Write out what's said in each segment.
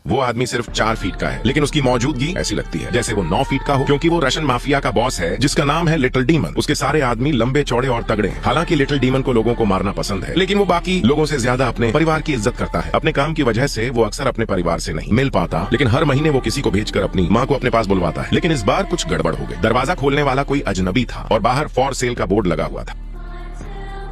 वो आदमी सिर्फ 4 फीट का है, लेकिन उसकी मौजूदगी ऐसी लगती है जैसे वो 9 फीट का हो, क्योंकि वो रशियन माफिया का बॉस है जिसका नाम है लिटिल डीमन। उसके सारे आदमी लंबे चौड़े और तगड़े हैं। हालांकि लिटिल डीमन को लोगों को मारना पसंद है, लेकिन वो बाकी लोगों से ज्यादा अपने परिवार की इज्जत करता है। अपने काम की वजह से वो अक्सर अपने परिवार से नहीं मिल पाता, लेकिन हर महीने वो किसी को भेजकर अपनी माँ को अपने पास बुलवाता है। लेकिन इस बार कुछ गड़बड़ हो गई। दरवाजा खोलने वाला कोई अजनबी था और बाहर फॉर सेल का बोर्ड लगा हुआ था।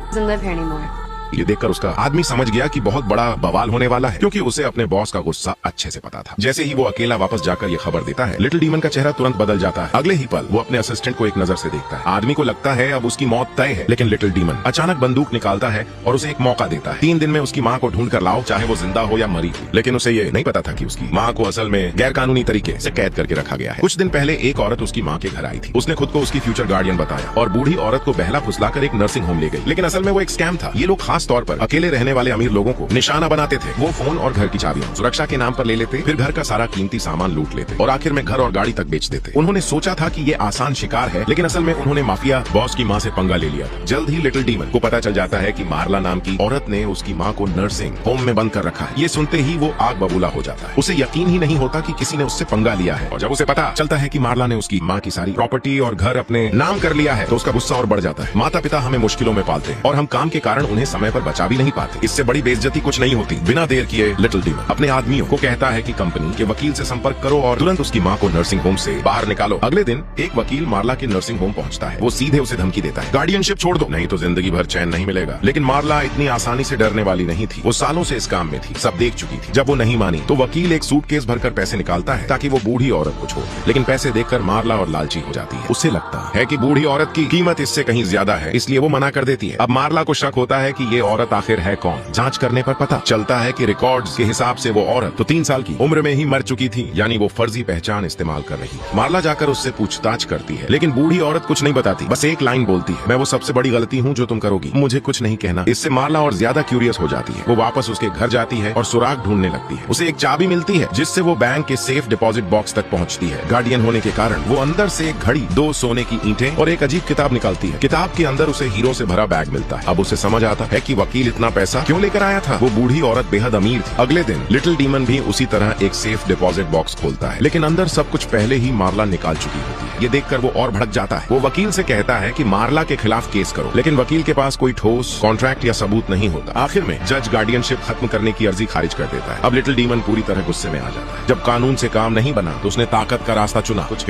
Doesn't live here anymore. ये देखकर उसका आदमी समझ गया कि बहुत बड़ा बवाल होने वाला है, क्योंकि उसे अपने बॉस का गुस्सा अच्छे से पता था। जैसे ही वो अकेला वापस जाकर ये खबर देता है, लिटिल डीमन का चेहरा तुरंत बदल जाता है। अगले ही पल वो अपने असिस्टेंट को एक नजर से देखता है। आदमी को लगता है अब उसकी मौत तय है, लेकिन लिटिल डीमन अचानक बंदूक निकालता है और उसे एक मौका देता है। 3 दिन में उसकी माँ को ढूंढ कर लाओ, चाहे वो जिंदा हो या मरी हो। लेकिन उसे ये नहीं पता था कि उसकी माँ को असल में गैर कानूनी तरीके से कैद करके रखा गया है। कुछ दिन पहले एक औरत उसकी माँ के घर आई थी। उसने खुद को उसकी फ्यूचर गार्डियन बताया और बूढ़ी औरत को बहला फुसलाकर एक नर्सिंग होम ले गई। लेकिन असल में वो एक स्कैम था। ये लोग खास तौर पर अकेले रहने वाले अमीर लोगों को निशाना बनाते थे। वो फोन और घर की चाबियां सुरक्षा के नाम पर ले लेते, फिर घर का सारा कीमती सामान लूट लेते और आखिर में घर और गाड़ी तक बेच देते। उन्होंने सोचा था कि ये आसान शिकार है, लेकिन असल में उन्होंने माफिया बॉस की माँ से पंगा ले लिया था। जल्द ही लिटिल डीमन को पता चल जाता है कि मार्ला नाम की औरत ने उसकी माँ को नर्सिंग होम में बंद कर रखा है। ये सुनते ही वो आग बबूला हो जाता है। उसे यकीन ही नहीं होता कि किसी ने उससे पंगा लिया है। और जब उसे पता चलता है कि मार्ला ने उसकी माँ की सारी प्रॉपर्टी और घर अपने नाम कर लिया है, तो उसका गुस्सा और बढ़ जाता है। माता पिता हमें मुश्किलों में पालते हैं और हम काम के कारण उन्हें समय पर बचा भी नहीं पाते। इससे बड़ी बेइज्जती कुछ नहीं होती। बिना देर किए लिटिल डीमन अपने आदमियों को कहता है कि कंपनी के वकील से संपर्क करो और तुरंत उसकी माँ को नर्सिंग होम से बाहर निकालो। अगले दिन एक वकील मार्ला के नर्सिंग होम पहुंचता है। वो सीधे उसे धमकी देता है, गार्डियनशिप छोड़ दो, नहीं तो जिंदगी भर चैन नहीं मिलेगा। लेकिन मार्ला इतनी आसानी से डरने वाली नहीं थी। वो सालों से इस काम में थी, सब देख चुकी थी। जब वो नहीं मानी तो वकील एक सूटकेस भरकर पैसे निकालता है ताकि वो बूढ़ी औरत को छोड़ दे। लेकिन पैसे देखकर मार्ला और लालची हो जाती है। उसे लगता है कि बूढ़ी औरत की कीमत इससे कहीं ज्यादा है, इसलिए वो मना कर देती है। अब मार्ला को शक होता है कि ये औरत आखिर है कौन। जांच करने पर पता चलता है कि रिकॉर्ड्स के हिसाब से वो औरत तो 3 साल की उम्र में ही मर चुकी थी, यानी वो फर्जी पहचान इस्तेमाल कर रही थी। मार्ला जाकर उससे पूछताछ करती है, लेकिन बूढ़ी औरत कुछ नहीं बताती, बस एक लाइन बोलती है, मैं वो सबसे बड़ी गलती हूँ जो तुम करोगी, मुझे कुछ नहीं कहना। इससे मार्ला और ज्यादा क्यूरियस हो जाती है। वो वापस उसके घर जाती है और सुराग ढूंढने लगती है। उसे एक चाबी मिलती है जिससे वो बैंक के सेफ डिपॉजिट बॉक्स तक पहुँचती है। गार्डियन होने के कारण वो अंदर से एक घड़ी, 2 सोने की ईंटें और एक अजीब किताब निकालती है। किताब के अंदर उसे हीरो से भरा बैग मिलता है। अब उसे समझ आता है कि वकील इतना पैसा क्यों लेकर आया था। वो बूढ़ी औरत बेहद अमीर थी। अगले दिन लिटिल डीमन भी उसी तरह एक सेफ डिपॉजिट बॉक्स खोलता है, लेकिन अंदर सब कुछ पहले ही मार्ला निकाल चुकी होती है। ये देखकर वो और भड़क जाता है। वो वकील से कहता है कि मार्ला के खिलाफ केस करो, लेकिन वकील के पास कोई ठोस कॉन्ट्रैक्ट या सबूत नहीं होता। आखिर में जज गार्डियनशिप खत्म करने की अर्जी खारिज कर देता है। अब लिटिल डीमन पूरी तरह गुस्से में आ जाता है। जब कानून से काम नहीं बना तो उसने ताकत का रास्ता चुना। कुछ